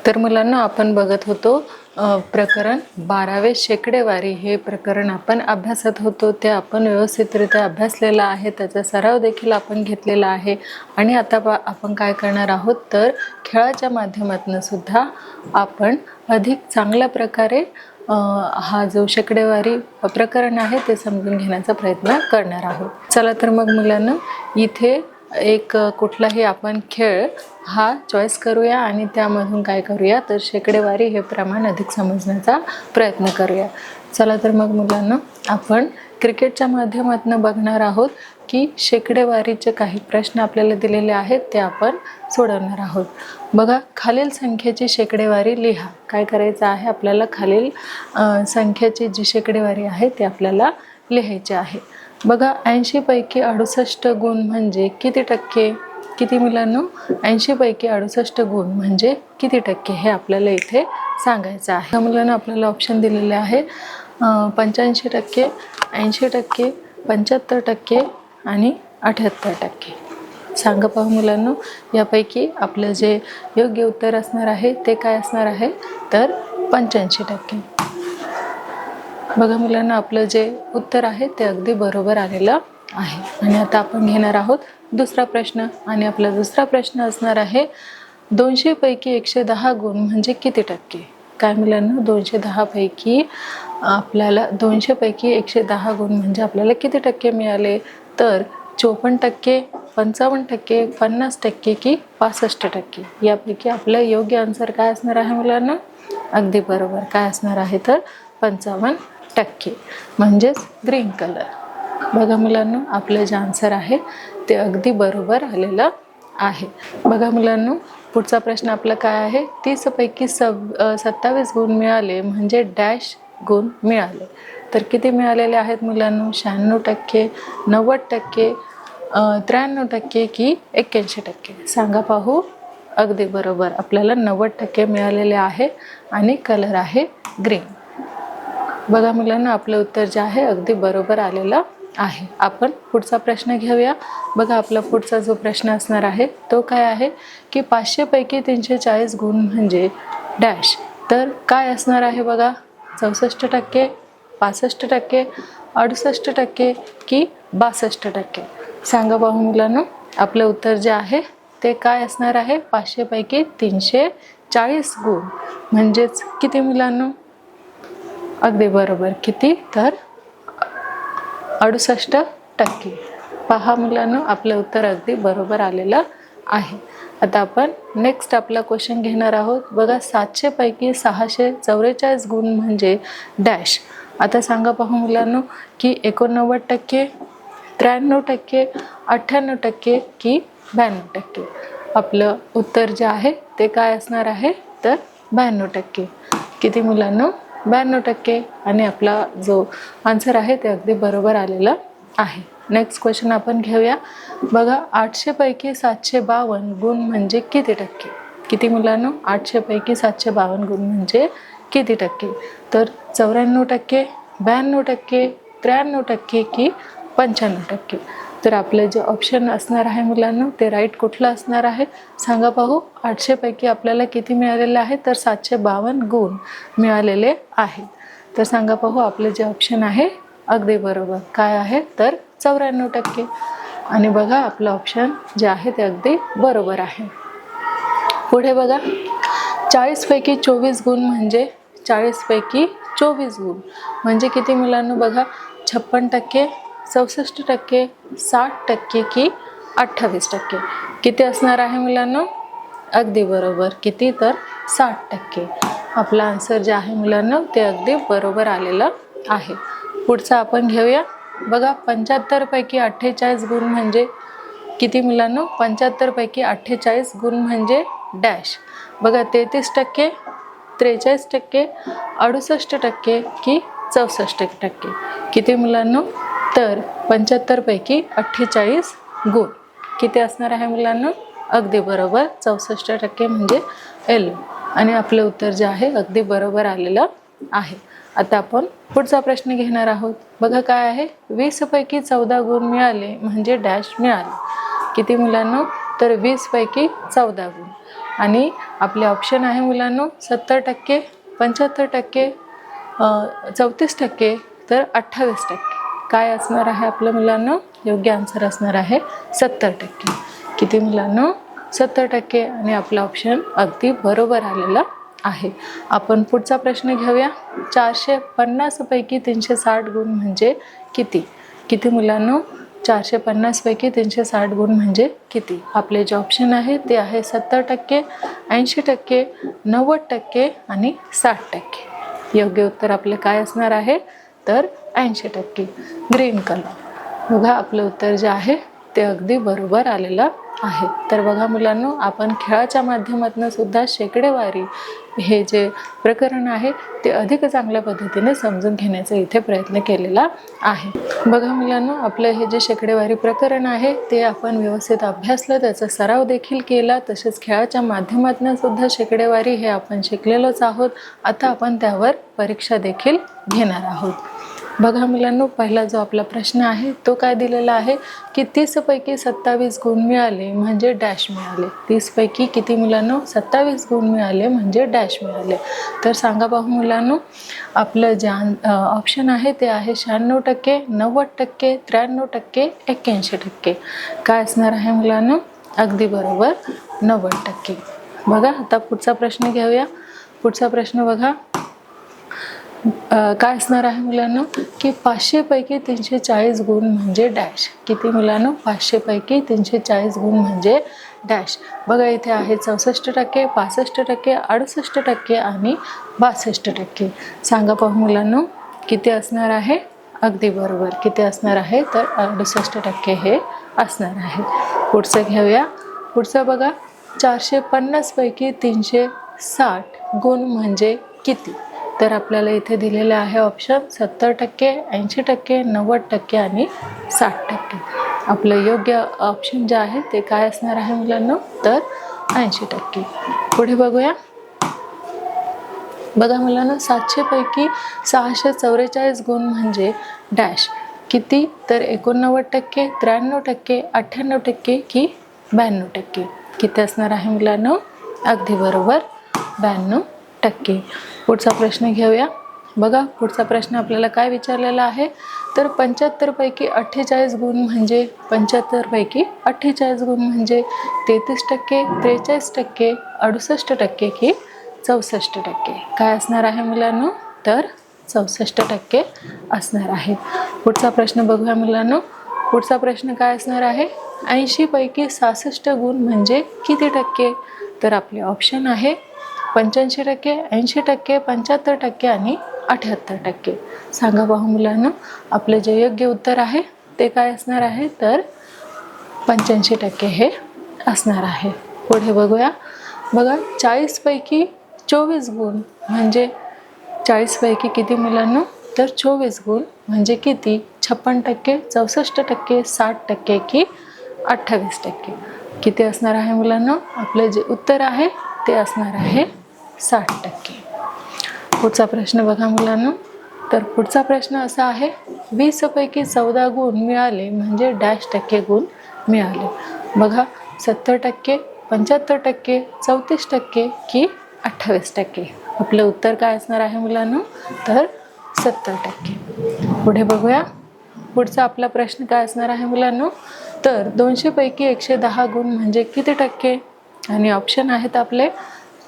तर मुलांना आपण बघत होतो प्रकरण 12वे शेकडेवारी हे प्रकरण आपण अभ्यासत होतो. ते आपण व्यवस्थितरित्या अभ्यासलेलं आहे, त्याचा सराव देखील आपण घेतलेला आहे. आणि आता आपण काय करणार आहोत तर खेळाच्या माध्यमातून सुद्धा आपण अधिक चांगल्या प्रकारे हा जो शेकडेवारी प्रकरण आहे ते समजून घेण्याचा प्रयत्न करणार आहोत. चला तर मग मुलांना इथे एक कुठलाही आपण खेळ हा चॉईस करूया आणि त्यामधून काय करूया तर शेकडेवारी हे प्रमाण अधिक समजण्याचा प्रयत्न करूया. चला तर मग मुलांना आपण क्रिकेटच्या माध्यमातून बघणार आहोत की शेकडेवारीचे काही प्रश्न आपल्याला दिलेले आहेत ते आपण सोडवणार आहोत. बघा, खालील संख्येची शेकडेवारी लिहा. काय करायचं आहे आपल्याला, खालील संख्येची जी शेकडेवारी आहे ते आपल्याला लिहायची आहे. बघा, 80 पैकी 68 गुण म्हणजे किती टक्के? किती मुलांनो? 80 पैकी 68 गुण म्हणजे किती टक्के हे आपल्याला इथे सांगायचं आहे. त्या मुलांना आपल्याला ऑप्शन दिलेले आहे 85%, 80%, 75% आणि 78%. सांगा पाहू मुलांनो, यापैकी आपलं जे योग्य उत्तर असणार आहे ते काय असणार आहे तर 85%. बघा मुलांना, आपलं जे उत्तर आहे ते अगदी बरोबर आलेलं आहे. आणि आता आपण घेणार आहोत दुसरा प्रश्न. आणि आपला दुसरा प्रश्न असणार आहे 200 पैकी 110 गुण म्हणजे किती टक्के? काय मुलांना, 210 पैकी आपल्याला 200 पैकी 110 गुण म्हणजे आपल्याला किती टक्के मिळाले तर 54%, 55%, 50% की 65%? यापैकी आपलं योग्य आन्सर काय असणार आहे मुलांना? अगदी बरोबर, काय असणार आहे तर 55%, म्हणजेच ग्रीन कलर. बघा मुलांनो, आपलं जे आन्सर आहे ते अगदी बरोबर आलेलं आहे. बघा मुलांनो, पुढचा प्रश्न आपला काय आहे, 30 पैकी 27 गुण मिळाले म्हणजे डॅश गुण मिळाले. तर किती मिळालेले आहेत मुलांनो? 96%, 90%, 93% की 81%? सांगा पाहू. अगदी बरोबर, आपल्याला 90% मिळालेले आहे आणि कलर आहे ग्रीन. बघा मुलांना, आपलं उत्तर जे आहे अगदी बरोबर आलेलं आहे. आपण पुढचा प्रश्न घेऊया. बघा, आपला पुढचा जो प्रश्न असणार आहे तो काय आहे की 500 पैकी 340 गुण म्हणजे डॅश. तर काय असणार आहे बघा, 64%, 65%, 68% की 62%? सांगा पाहू मुलांना, आपलं उत्तर जे आहे ते काय असणार आहे? 500 पैकी 340 गुण म्हणजेच किती मुलांना? अगदी बरोबर, किती तर 68%. पहा मुलांनो, आपलं उत्तर अगदी बरोबर आलेलं आहे. आता आपण नेक्स्ट आपला क्वेश्चन घेणार आहोत. बघा, 700 पैकी 644 गुण म्हणजे डॅश. आता सांगा पाहू मुलांनो की 89%, 93%, 98% की 92%? आपलं उत्तर जे आहे ते काय असणार आहे तर 92%. किती मुलांनो? 92%. आणि आपला जो आन्सर आहे ते अगदी बरोबर आलेलं आहे. नेक्स्ट क्वेश्चन आपण घेऊया. बघा, 800 पैकी 752 गुण म्हणजे किती टक्के? किती मुलांनो? 800 पैकी 752 गुण म्हणजे किती टक्के? तर 94%, 92%, 93% की 95%? तर आपलं जे ऑप्शन असणार आहे मुलांना ते राईट कुठलं असणार आहे सांगा पाहू. 800 पैकी आपल्याला किती मिळालेले आहे तर 752 गुण मिळालेले आहेत. तर सांगा पाहू, आपलं जे ऑप्शन आहे अगदी बरोबर काय आहे तर 94%. आणि बघा, आपलं ऑप्शन जे आहे ते अगदी बरोबर आहे. पुढे बघा, 40 पैकी 24 गुण म्हणजे 40 पैकी 24 गुण म्हणजे किती मुलांना? बघा, 56%, 64%, 60% की 28%? किती असणार आहे मुलांना? अगदी बरोबर, किती तर 60%. आपला आन्सर जे आहे मुलांना ते अगदी बरोबर आलेलं आहे. पुढचा आपण घेऊया. बघा, 75 पैकी 48 गुण म्हणजे किती मुलांना? 75 पैकी 48 गुण म्हणजे डॅश. बघा, 33%, 43%, 68% की 64%? किती मुलांना? तर 75 पैकी 48 गुण किती असणार आहे मुलांना? अगदी बरोबर, 64% म्हणजे एल. आणि आपलं उत्तर जे आहे अगदी बरोबर आलेलं आहे. आता आपण पुढचा प्रश्न घेणार आहोत. बघा, काय आहे, 20 पैकी 14 गुण मिळाले म्हणजे डॅश मिळाले. किती मुलांना? तर 20 पैकी 14 गुण. आणि आपले ऑप्शन आहे मुलांनो 70%, 75%, 34% तर 28%. काय असणार आहे आपलं मुलांनो? योग्य आन्सर असणार आहे 70%. किती मुलांनो? 70% आणि आपला ऑप्शन अगदी बरोबर आलेला आहे. आपण पुढचा प्रश्न घेऊया. 450 पैकी 360 गुण म्हणजे किती? किती मुलांनो? 450 पैकी 360 गुण म्हणजे किती? आपले जे ऑप्शन आहे ते आहे 70%, 80%, 90% आणि 60%. योग्य उत्तर आपले काय असणार आहे? तर 80%. Green colour. बघा आपलं उत्तर जे आहे ते अगदी बरोबर आलेलं आहे. तर बघा मुलांनो, आपण खेळाच्या माध्यमातून सुद्धा शेकडेवारी हे जे प्रकरण आहे ते अधिक चांगल्या पद्धतीने समजून घेण्याचा इथे प्रयत्न केलेला आहे. बघा मुलांनो, आपलं हे जे शेकडेवारी प्रकरण आहे ते आपण व्यवस्थित अभ्यासलं, त्याचा सराव देखील केला, तसेच खेळाच्या माध्यमातून सुद्धा शेकडेवारी हे आपण शिकलेलोच आहोत. आता आपण त्यावर परीक्षा देखील घेणार आहोत. बघा मुलांनो, पहिला जो आपला प्रश्न आहे तो काय दिलेला आहे की 30 पैकी 27 गुण मिळाले म्हणजे डॅश मिळाले. 30 पैकी किती मुलांनो? 27 गुण मिळाले म्हणजे डॅश मिळाले. तर सांगा पाहू मुलांनो, आपलं जे ऑप्शन आहे ते आहे 96%, 90%, 93%, 81%. काय असणार आहे मुलांनो? अगदी बरोबर 90%. बघा आता पुढचा प्रश्न घेऊया. पुढचा प्रश्न बघा काय असणार आहे मुलांनो की 500 पैकी 340 गुण म्हणजे डॅश. किती मुलांनो? 500 पैकी 340 गुण म्हणजे डॅश. बघा इथे आहे 64%, 65%, 68% आणि 62%. सांगा पाहू मुलांनो किती असणार आहे? अगदी बरोबर. किती असणार आहे? तर 68% हे असणार आहे. पुढचं घेऊया. पुढचं बघा 450 पैकी 360 गुण म्हणजे किती? तर आपल्याला इथे दिलेले आहे ऑप्शन 70%, 80%, 90% आणि 60%. आपलं योग्य ऑप्शन जे आहे ते काय असणार आहे मुलांनो? तर 80%. पुढे बघूया. बघा मुलांनो, 700 पैकी 644 गुण म्हणजे डॅश. किती? तर 89%, 93%, 98% की 92%. किती असणार आहे मुलांनो? अगदी बरोबर 92%. पुढचा प्रश्न घेऊया. बघा पुढचा प्रश्न आपल्याला काय विचारलेला आहे तर 75 पैकी 48 गुण म्हणजे 75 पैकी 48 गुण म्हणजे 33%, 43%, 68% की 64%. काय असणार आहे मुलांनो? तर 64% असणार आहे. पुढचा प्रश्न बघूया मुलांनो. पुढचा प्रश्न काय असणार आहे? 80 पैकी 66 गुण म्हणजे किती टक्के? तर आपले ऑप्शन आहे 85%, 80%, 75% आणि 78%. सांगा पाहू मुलांनो, आपले जे योग्य उत्तर आहे ते काय असणार आहे? तर 85% हे असणार आहे. पुढे बघूया. बघा 40 पैकी 24 गुण म्हणजे 40 पैकी किती मुलांनो? तर 24 गुण म्हणजे किती? 56%, 64%, 60% की 28%. किती असणार आहे मुलांनो? आपले जे उत्तर आहे ते असणार आहे 60%. पुढचा प्रश्न बघा मुलांनो. तर पुढचा प्रश्न असा आहे 20 पैकी 14 गुण मिळाले म्हणजे डॅश टक्के गुण मिळाले. बघा 70%, 75%, 34% की 28%. आपलं उत्तर काय असणार आहे मुलांनो? तर 70%. पुढे बघूया. पुढचा आपला प्रश्न काय असणार आहे मुलांनो? तर 200 पैकी 110 गुण म्हणजे किती टक्के? आणि ऑप्शन आहेत आपले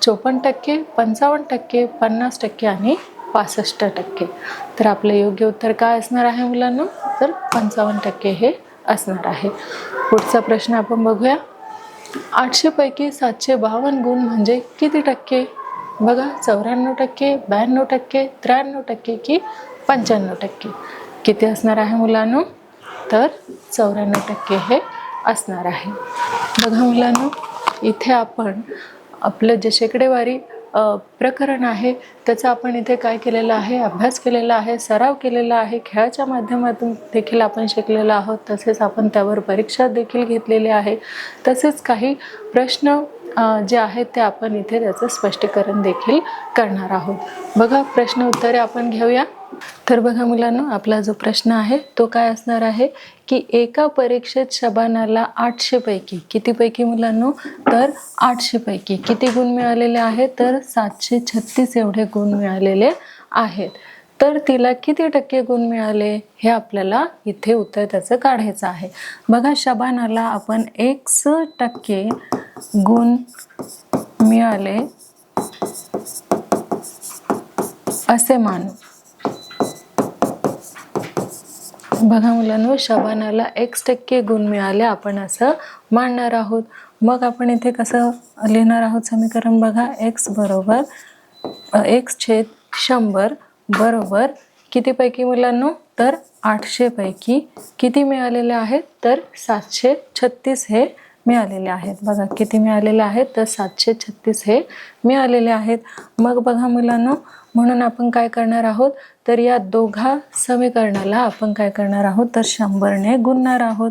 54%, 55%, 50% आणि 65%. तर आपलं योग्य उत्तर काय असणार आहे मुलांनो? तर 55% हे असणार आहे. पुढचा प्रश्न आपण बघूया. 800 पैकी 752 गुण म्हणजे किती टक्के? बघा 94%, 92%, 93% की 95%. किती असणार आहे मुलांनो? तर 94% हे असणार आहे. बघा मुलांनो, इथे आपण आपलं जे शेकडेवारी प्रकरण आहे त्याचा आपण इथे काय केलेलं आहे? अभ्यास केलेला आहे, सराव केलेला आहे, खेळाच्या माध्यमातून देखील आपण शिकलेलो आहोत. तसेच आपण त्यावर परीक्षा देखील घेतलेली आहे. तसेच काही प्रश्न जे आहेत ते आपण इथे त्याचं स्पष्टीकरण देखील करणार आहोत. बघा प्रश्न उत्तरे आपण घेऊया. तर बघा मुलांनो, आपला जो प्रश्न आहे तो काय असणार आहे की एका परीक्षेत शबानाला 800 पैकी किती पैकी मुलांनो, तर 800 पैकी किती गुण मिळालेले आहेत, तर 736 एवढे गुण मिळालेले आहेत. तर तिला किती टक्के गुण मिळाले हे आपल्याला इथे उत्तर त्याचं काढायचं आहे. बघा, शबानाला आपण x% गुण मिळाले असे मानू. बघा मुलांनो, शबानाला x% गुण मिळाले आपण असं मानणार आहोत. मग आपण इथे कसं लिहिणार आहोत समीकरण, बघा, x बरोबर x/100 बरोबर किती पैकी मुलांनो, तर 800 पैकी किती मिळालेले आहेत, तर 736 हे मिळालेले आहेत. बघा किती मिळालेले आहेत, तर 736 हे मिळालेले आहेत. मग बघा मुलांनो, म्हणून आपण काय करणार आहोत, तर या दोघा समीकरणाला आपण काय करणार आहोत, तर 100ने गुणणार आहोत.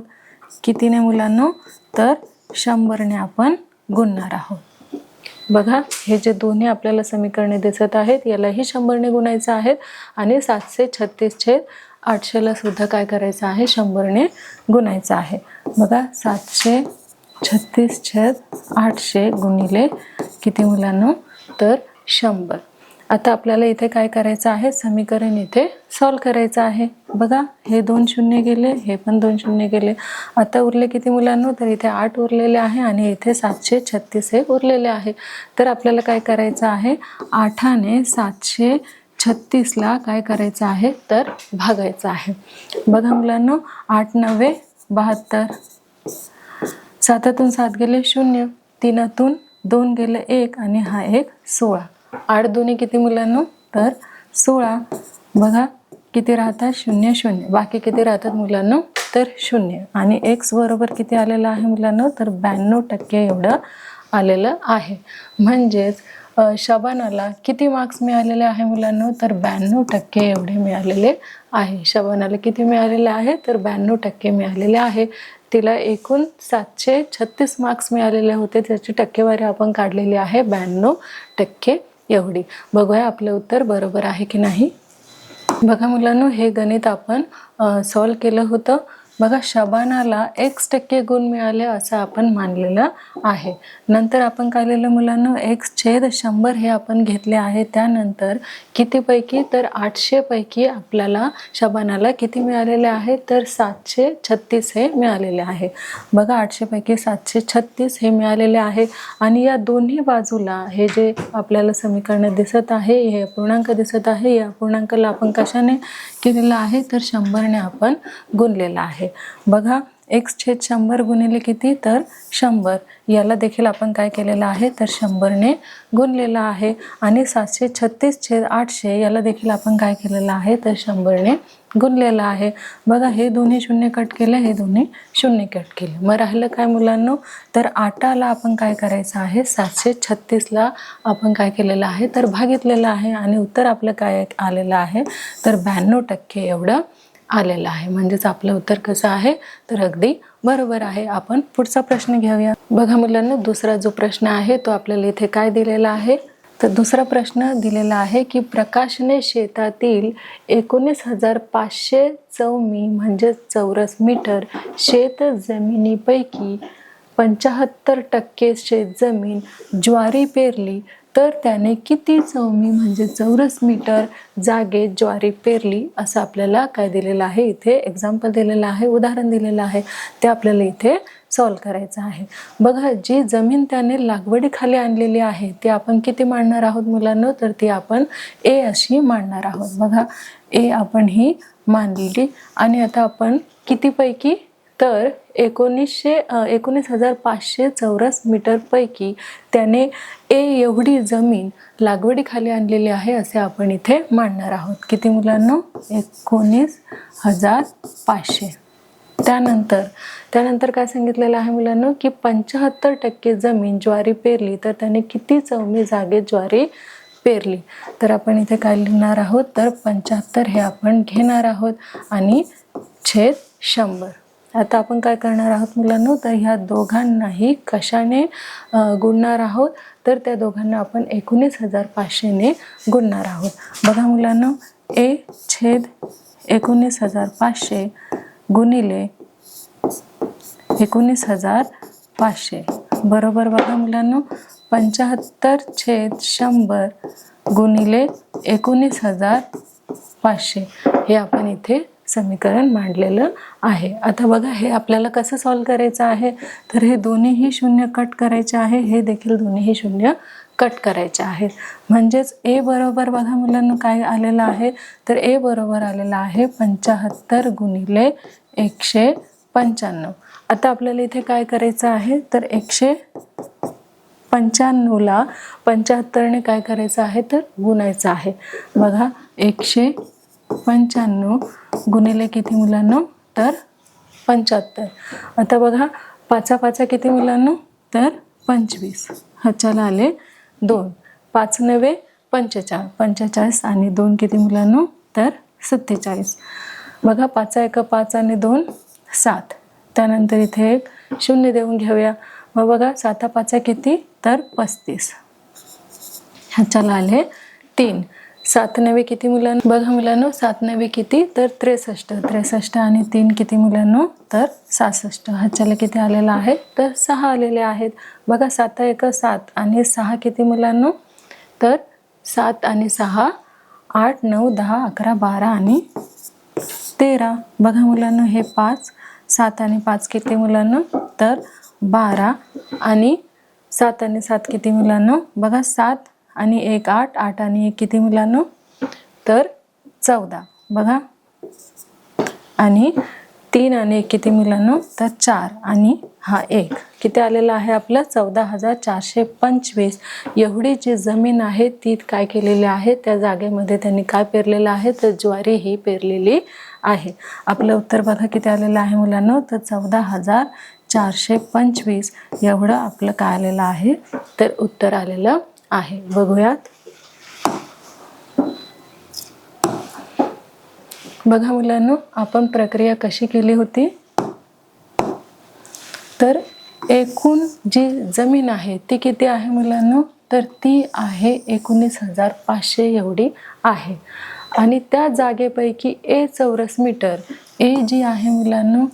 कितीने मुलांनो, तर 100ने आपण गुणणार आहोत. बघा, हे जे दोन्ही आपल्याला समीकरणे दिसत आहेत यालाही 100ने गुणायचं आहेत आणि 736/800 ला सुद्धा काय करायचं आहे, 100ने गुणायचं आहे. बघा, 736/800 गुणिले किती मुलांनो, तर 100. आता आपल्याला इथे काय करायचं आहे, समीकरण इथे सॉल्व करायचं आहे. बघा, हे 2 शून्य गेले, हे पण 2 शून्य गेले. आता उरले किती मुलांनो, तर इथे 8 उरलेले आहे आणि इथे 736 हे उरलेले आहे. तर आपल्याला काय करायचं आहे, 8ने 736ला काय करायचं आहे, तर भागायचं आहे. बघा मुलांनो, 8×9 = 72, 7तून 7 गेले 0, 3तून 2 गेले 1 आणि हा 1 16. 8 दुनी किती मुलांनो, तर 16. बघा किती राहतात, 0 0. बाकी किती राहतात मुलांनो, तर 0. आणि x बरोबर किती आलेलं आहे मुलांनो, तर 92% एवढं आलेलं आहे. म्हणजेच शबानाला किती मार्क्स मिळालेले आहे मुलांनो, तर 92% एवढे मिळालेले आहे. शबानाला किती मिळालेले आहे, तर 92% मिळालेले आहे. तिला एकूण 736 मार्क्स मिळालेले होते, त्याची टक्केवारी आपण काढलेली आहे 92% एवढी. बघूया आपलं उत्तर बरोबर आहे की नाही. बघा मुलांनो, हे गणित आपण सॉल्व केलं होतं. बघा, शबानाला x% गुण मिळाले असं आपण मानलेलं आहे. नंतर आपण काय लिहिलं मुलांनो, x/100 हे आपण घेतले आहे. त्यानंतर किती पैकी, तर 800 पैकी आपल्याला शबानाला किती मिळालेले आहे, तर 736 हे मिळालेले आहे. बघा, 800 पैकी 736 हे मिळालेले आहे. आणि या दोन्ही बाजूला हे जे आपल्याला समीकरण दिसत आहे, हे पूर्णांक दिसत आहे, या पूर्णांकाला आपण कशाने केलेलं आहे, तर 100ने आपण गुणलेलं आहे. बघा, x/100 गुणिले किती, तर 100. याला देखील आपण काय केलेलं आहे, तर 100ने गुणलेलं आहे. आणि 736/800 याला देखील आपण काय केलेलं आहे, तर 100ने गुणलेलं आहे. बघा, हे दोन्ही शून्य कट केले, हे दोन्ही शून्य कट केले. मग राहिलं काय मुलांनो, तर 8ला आपण काय करायचं आहे, 736ला आपण काय केलेलं आहे, तर भागितलेलं आहे. आणि उत्तर आपलं काय आलेलं आहे, तर 92% एवढं आलेलं आहे. म्हणजेच आपलं उत्तर कसं आहे, तर अगदी बरोबर आहे. आपण पुढचा प्रश्न घेऊया. बघा मुलांनो, दुसरा जो प्रश्न आहे तो आपल्याला इथे काय दिलेला आहे, तर दुसरा प्रश्न दिलेला आहे की प्रकाशने शेतातील 19,500 चौमी म्हणजे चौरस मीटर शेत जमिनीपैकी 75% शेतजमीन ज्वारी पेरली, तर त्याने किती चौमी म्हणजे चौरस मीटर जागेत ज्वारी पेरली असं आपल्याला काय दिलेलं आहे, इथे एक्झाम्पल दिलेलं आहे, उदाहरण दिलेलं आहे. ते आपल्याला इथे सॉल्व करायचं आहे. बघा, जी जमीन त्याने लागवडीखाली आणलेली आहे ती आपण किती मांडणार आहोत मुलांनो, तर ती आपण ए अशी मांडणार आहोत. बघा, ए आपण ही मांडली. आणि आता आपण कितीपैकी, तर 19,500 चौरस मीटर पैकी त्याने ए एवढी जमीन लागवडीखाली आणलेली आहे असे आपण इथे मांडणार आहोत. किती मुलांनो, 19,500. त्यानंतर काय सांगितलेलं आहे मुलांनो, की 75% जमीन ज्वारी पेरली, तर त्याने किती चौमी जागेत ज्वारी पेरली. तर आपण इथे काय लिहिणार आहोत, तर 75 हे आपण घेणार आहोत आणि छेद 100. आता आपण काय करणार आहोत मुलांनो, तर ह्या दोघांनाही कशाने गुणणार आहोत, तर त्या दोघांना आपण 19,500ने गुणणार आहोत. बघा मुलांनो, ए छेद 19,500 गुणिले 19,500 बरोबर बघा मुलांनो 75/100 गुणिले 19,500 हे आपण इथे समीकरण मांडलेलं आहे. आता बघा हे आपल्याला कसं सॉल्व करायचं आहे, तर हे दोन्हीही शून्य कट करायचे आहे, हे देखील दोन्हीही शून्य कट करायचे आहेत. म्हणजेच ए बरोबर बघा मुलांना काय आलेलं आहे, तर ए बरोबर आलेलं आहे 75 गुणिले 195. आता आपल्याला इथे काय करायचं आहे, तर 195ला 75ने काय करायचं आहे, तर गुणायचं आहे. बघा 195 गुणिले किती मुलांनो, तर 75. आता बघा 5 किती मुलांनो, तर 25. ह्याच्याला आले 2. 5 9 45, 45 आणि 2 किती मुलांनो, तर 47. बघा 5 1 5 आणि 2 7. त्यानंतर इथे एक शून्य देऊन घेऊया. मग बघा 7 5 किती, तर 35. ह्याच्याला आले 3. 7 9 किती मुलांनो, बघा मुलांनो 7 9 किती, तर 63. 63 आणि 3 किती मुलांनो, तर 66. ह्याच्याला किती आलेलं आहे, तर 6 आलेले आहेत. बघा 7 1 7 आणि 6 किती मुलांनो, तर 7 आणि 6 8 9 10 11 12 आणि 13. बघा मुलांनो हे 5. 7 आणि 5 किती मुलांनो, तर 12 आणि 7 आणि 7 किती मुलांनो, बघा 7 आणि 1 8, 8 आणि 1 किती मुलांनो, तर 14. बघा आणि 3 आणि 1 किती मुलांनो, तर 4 आणि हा 1 किती आलेला आहे आपलं 14,425. एवढी जी जमीन आहे ती काय केलेली आहे, त्या जागेमध्ये त्यांनी काय पेरलेलं आहे, तर ज्वारी ही पेरलेली आहे. आपलं उत्तर बघा किती आलेलं आहे मुलांनो, तर 14,425 एवढं आपलं काय आलेलं आहे, तर उत्तर आलेलं आहे. बघूयात. बघा मुलांनो आपण प्रक्रिया कशी केली होती, तर एकूण जी जमीन आहे ती किती आहे मुलांनो, तर ती आहे 19,500 एवढी आहे. आणि त्या जागेपैकी ए चौरस मीटर ए जी आहे मुलांनो,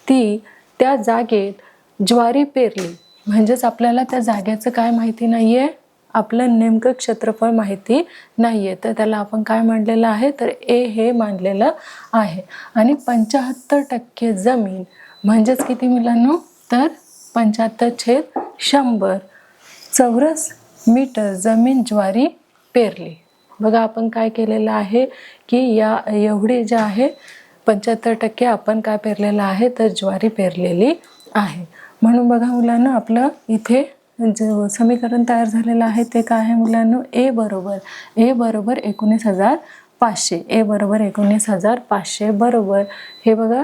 ती त्या जागेत ज्वारी पेरली. म्हणजेच आपल्याला त्या जागेचं काय माहिती नाही आहे, आपलं नेमकं क्षेत्रफळ माहिती नाही आहे, तर त्याला आपण काय मांडलेलं आहे, तर ए हे मांडलेलं आहे. आणि 75% जमीन म्हणजेच किती मुलांनो, तर 75/100 चौरस मीटर जमीन ज्वारी पेरली. बघा आपण काय केलेलं आहे की या एवढी जे आहे 75% आपण काय पेरलेलं आहे, तर ज्वारी पेरलेली आहे. म्हणून बघा मुलांना आपलं इथे जे समीकरण तयार झालेलं आहे ते काय आहे मुलांनो, ए बरोबर 19,500. ए बरोबर 19,500 बरोबर हे बघा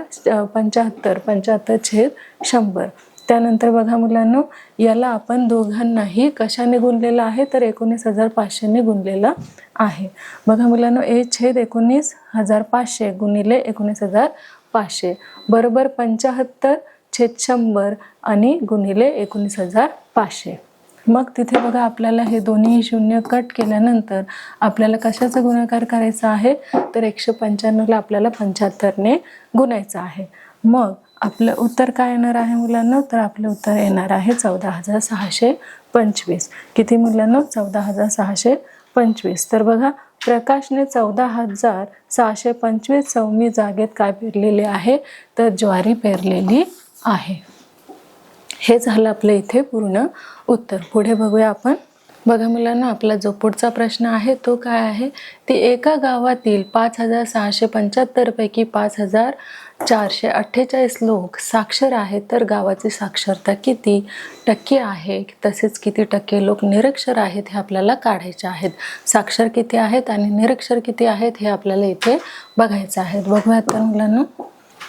75/100. त्यानंतर बघा मुलांनो याला आपण दोघांनाही कशाने गुणलेलं आहे, तर 19,500ने गुणलेलं आहे. बघा मुलांनो ए छेद 19,500 गुणिले 19,500 बरोबर 75/100 आणि गुणिले 19,500. मग तिथे बघा आपल्याला हे दोन्ही शून्य कट केल्यानंतर आपल्याला कशाचा गुणाकार करायचा आहे, तर 195ला आपल्याला 75ने गुणायचं आहे. मग आपलं उत्तर काय येणार आहे मुलांना, तर आपलं उत्तर येणार आहे 14,625. किती मुलांना, 14,625. तर बघा प्रकाशने 14,625 सौमी जागेत काय पेरलेले आहे, तर ज्वारी पेरलेली आहे. हे झालं आपलं इथे पूर्ण उत्तर. पुढे बघूया आपण. बघा मुलांना आपला जो पुढचा प्रश्न आहे तो काय आहे, ती एका गावातील 5,675 पैकी 5,448 लोक साक्षर आहेत, तर गावाची साक्षरता किती टक्के आहे, तसेच किती टक्के लोक निरक्षर आहेत हे आपल्याला काढायचे आहेत. साक्षर किती आहेत आणि निरक्षर किती आहेत हे आपल्याला इथे बघायचं आहे. बघूयात तर मुलांना.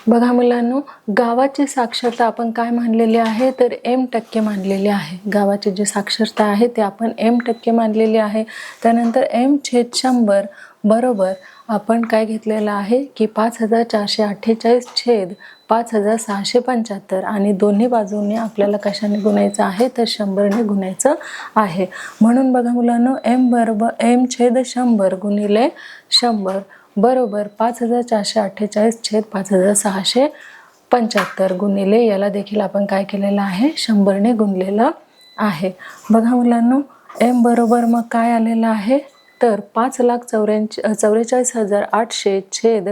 बघा मुलांनो गावाची साक्षरता आपण काय मानलेली आहे, तर m% मानलेली आहे. गावाची जी साक्षरता आहे ते आपण m% मानलेली आहे. त्यानंतर m/100 बरोबर आपण काय घेतलेलं आहे की 5,448 छेद 5,675 आणि दोन्ही बाजूंनी आपल्याला कशाने गुणायचं आहे, तर 100ने गुणायचं आहे. म्हणून बघा मुलांनो m बरोबर m/100 गुणिले 100 बरोबर 5448 छेद 5675 गुणिले याला देखील आपण काय केलेलं आहे 100ने गुणलेलं आहे। बघा मुलांनो m बरोबर मग काय आलेलं आहे तर 5,44,800 छेद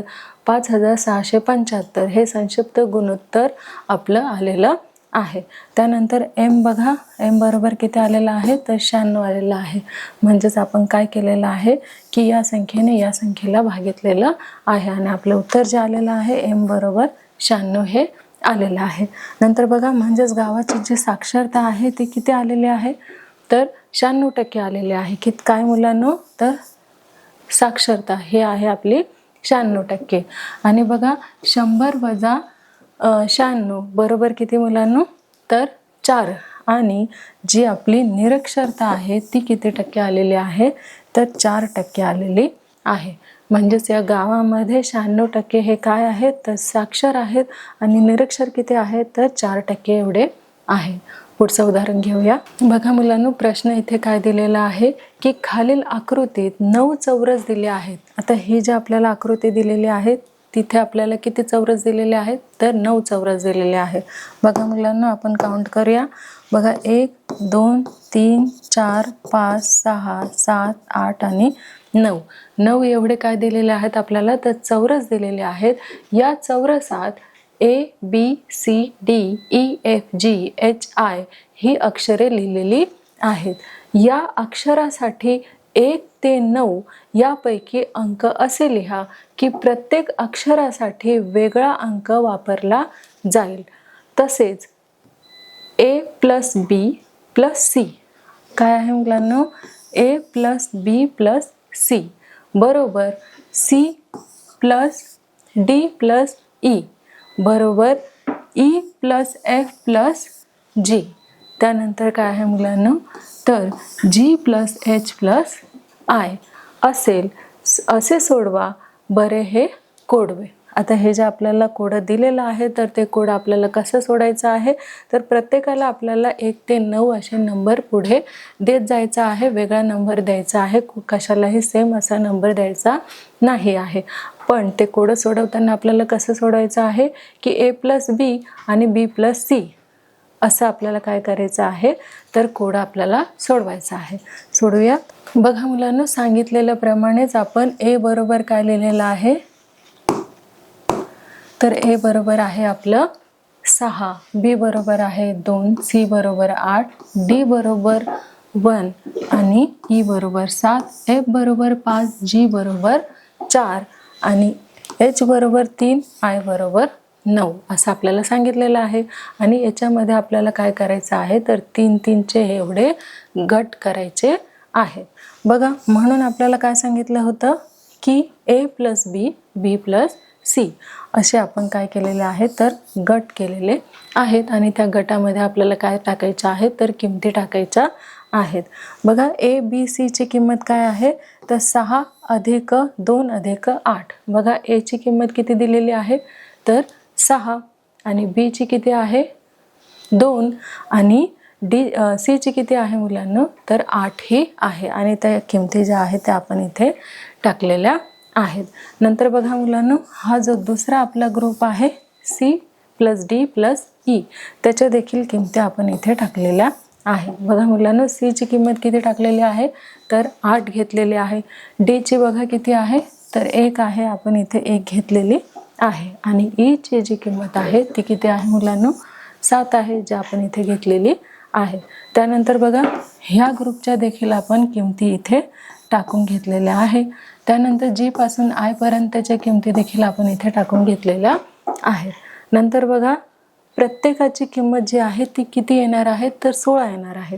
5,675 हे संक्षिप्त गुणोत्तर आपलं आलेलं आहे। त्यानंतर m बघा m बरोबर किती आलेलं आहे तर 96 आलेलं आहे। म्हणजेच आपण काय केलेलं आहे की या संख्येने या संख्येला भागितलेलं आहे आणि आपलं उत्तर जे आलेलं आहे m बरोबर 96 हे आलेलं आहे। नंतर बघा म्हणजेच गावाची जी साक्षरता आहे ती किती आलेली आहे तर 96% आलेली आहे। किती काय मुलांनो तर साक्षरता हे आहे आपली 96%। आणि बघा 100 वजा 96 बरोबर किती मुलांनो तर 4 आणि जी आपली निरक्षरता आहे ती किती टक्के आलेली आहे तर 4% आलेली आहे। म्हणजेच या गावामध्ये 96% हे काय आहेत तर साक्षर आहेत आणि निरक्षर किती आहेत तर 4% एवढे आहे। पुढचं उदाहरण घेऊया। बघा मुलांनो प्रश्न इथे काय दिलेला आहे की खालील आकृतीत 9 चौरस दिले आहेत। आता ही जी आपल्याला आकृती दिलेली आहे तिथे आपल्याला किती चौरस दिलेले आहेत तर 9 चौरस दिलेले आहेत। बघा मुलांनो आपण काउंट करूया। बघा 1 2 3 4 5 6 7 8 आणि 9 एवढे काय दिलेले आहेत आपल्याला तर चौरस दिलेले आहेत। या चौरसात ABCDEFGHI ही अक्षरे लिहिलेली आहेत। या अक्षरासाठी 1 ते 9 यापैकी अंक असे लिहा की प्रत्येक अक्षरासाठी वेगळा अंक वापरला जाईल। तसेच A + B + C काय आहे मुलांनो A + B + C बरोबर C + D + E बरोबर E + F + G। त्यानंतर काय आहे मुलांनो तर G + H + I असेल असे सोडवा बरे हे कोडवे। आता हे जे आपल्याला कोड दिलेलं आहे तर ते कोड आपल्याला कसं सोडायचं आहे तर प्रत्येकाला आपल्याला 1 ते 9 असे नंबर पुढे देत जायचा आहे। वेगळा नंबर द्यायचा आहे, कशालाही सेम असा नंबर द्यायचा नाही आहे। पण ते कोड सोडवताना आपल्याला कसं सोडवायचं आहे की A + B आणि B + C असं आपल्याला काय करायचं आहे तर कोड आपल्याला सोडवायचा आहे। सोडूया। बघा मुलांनो सांगितलेल्या प्रमाणेच आपण A बरोबर काय लिहिलेलं आहे तर A बरोबर आहे आपलं 6, B बरोबर आहे 2, C बरोबर 8, D बरोबर 1 आणि E बरोबर 7, F बरोबर 5, G बरोबर 4 आणि H बरोबर 3, I बरोबर 9 असं आपल्याला सांगितलेलं आहे। आणि याच्यामध्ये आपल्याला काय करायचं आहे तर 3-3चे एवढे गट करायचे आहेत। बघा म्हणून आपल्याला काय सांगितलं होतं की A + B, B + C असे आपण काय केलेले आहे तर गट केलेले आहेत आणि त्या गटामध्ये आपल्याला काय टाकायचं आहे तर किमती टाकायच्या आहेत। बघा A B C ची किंमत काय आहे तर 6 + 2 + 8। बघा A ची किंमत किती दिलेली आहे तर 6 आणि B ची किती आहे 2 आणि C ची किती आहे मुलांनो तर 8 ही आहे आणि त्या किमती ज्या आहेत त्या आपण इथे टाकलेल्या आहेत। नंतर बघा मुलांनो हा जो दुसरा आपला ग्रुप आहे C + D + E त्याच्या देखील किमती आपण इथे टाकलेल्या आहेत। बघा मुलांनो C ची किंमत किती टाकलेली आहे तर 8 घेतलेली आहे। D ची बघा किती आहे तर 1 आहे, आपण इथे 1 घेतलेली आहे आणि E ची जी किंमत आहे ती किती आहे मुलांनो 7 आहे जी आपण इथे घेतलेली आहे। त्यानंतर बघा ह्या ग्रुपच्या देखील आपण किमती इथे टाकून घेतलेल्या आहे। त्यानंतर G पासून I पर्यंतच्या किमती देखील आपण इथे टाकून घेतलेल्या आहेत। नंतर बघा प्रत्येकाची किंमत जी आहे ती किती येणार आहे तर 16 येणार आहे।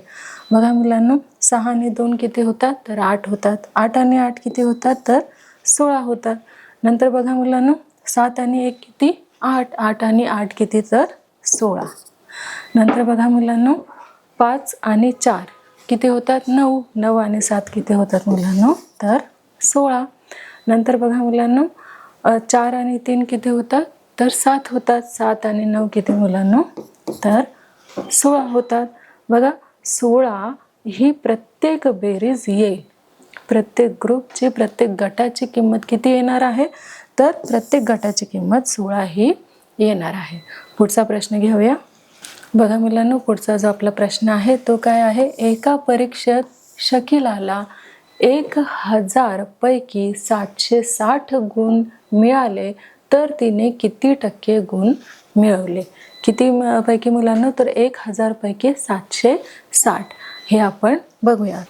बघा मुलांनो 6 आणि 2 किती होतात तर 8 होतात, 8 आणि 8 किती होतात तर 16 होतात। नंतर बघा मुलांनो 7 आणि 1 किती 8, 8 आणि 8 किती तर 16। नंतर बघा मुलांनो 5 आणि 4 किती होतात 9, 9 आणि 7 किती होतात मुलांनो तर 16। नंतर बघा मुलांनो 4 आणि 3 किती होतात तर 7 होतात, 7 आणि 9 किती मुलांनो तर 16 होतात। बघा 16 ही प्रत्येक बेरीज येईल प्रत्येक ग्रुपची, प्रत्येक गटाची किंमत किती येणार आहे? तर प्रत्येक गटाची किंमत 16 ही येणार आहे. पुढचा प्रश्न घेऊया. बघा मुलांनो, पुढचा जो आपला प्रश्न आहे तो काय आहे? एका परीक्षेत शकिलाला 1000 पैकी 760 गुण मिळाले तर तिने किती टक्के गुण मिळवले? किती पैकी मुलांना? तर 1000 पैकी 760. हे आपण बघूया.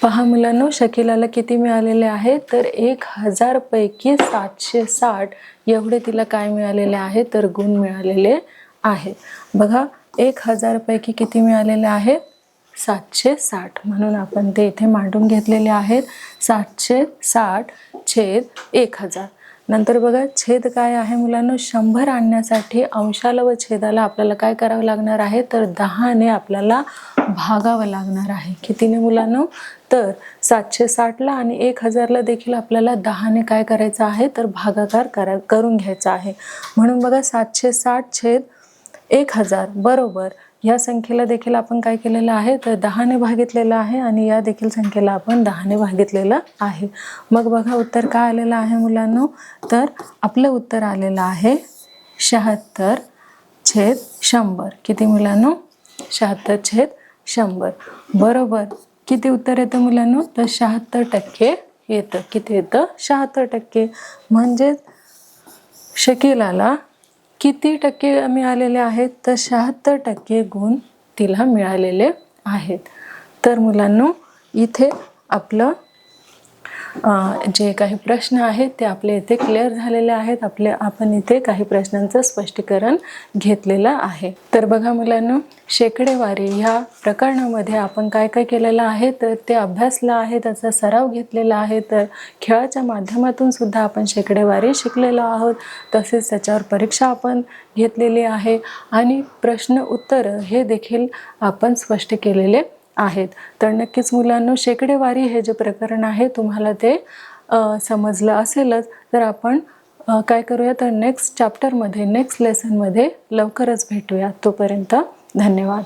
पहा मुलांनो, शकिलाला किती मिळालेले आहे? तर 1000 पैकी 760 एवढे तिला काय मिळालेले आहे? तर गुण मिळालेले आहेत. बघा, 1000 पैकी किती मिळालेले आहेत? 760. म्हणून आपण ते इथे मांडून घेतलेले आहेत. 760 छेद 1000. नंतर बघा, छेद काय आहे मुलांनो? 100 आणण्यासाठी अंशाला व छेदाला आपल्याला काय करावं लागणार आहे? तर 10ने आपल्याला भागावं लागणार आहे. कितीने मुलांनो? तर 760ला आणि 1000ला देखील आपल्याला 10ने काय करायचं आहे? तर भागाकार करून घ्यायचा आहे. म्हणून बघा, 760 छेद 1000 बरोबर या संख्येला देखील आपण काय केलेलं आहे? तर 10ने भागितलेलं आहे आणि या देखील संख्येला आपण 10ने भागितलेलं आहे. मग बघा उत्तर काय आलेलं आहे मुलांनो? तर आपलं उत्तर आलेलं आहे 76 छेद 100. किती मुलांनो? 76 छेद 100 बरोबर. किती उत्तर येतं मुलांनो? तर 76% येतं. किती येतं? 76%. म्हणजेच शकिलाला किती टक्के मिळालेले आहेत? तर 76% गुण तिला मिळालेले आहेत. तर मुलांनो, इथे आपलं जे काही प्रश्न आहेत ते आपले इथे क्लिअर झालेले आहेत. आपण इथे काही प्रश्नांचं स्पष्टीकरण घेतलेलं आहे. तर बघा मुलांनो, शेकडेवारी ह्या प्रकरणामध्ये आपण काय काय केलेलं आहे? तर ते अभ्यासलं आहे, त्याचा सराव घेतलेला आहे. तर खेळाच्या माध्यमातून सुद्धा आपण शेकडेवारी शिकलेलो आहोत. तसेच त्याच्यावर परीक्षा आपण घेतलेली आहे आणि प्रश्न उत्तर हे देखील आपण स्पष्ट केलेले आहेत. तर नक्कीच मुलांनो, शेकडेवारी हे जे प्रकरण आहे तुम्हाला ते समजलं असेलच. तर आपण काय करूया? तर नेक्स्ट चॅप्टरमध्ये, नेक्स्ट लेसनमध्ये लवकरच भेटूया. तोपर्यंत धन्यवाद.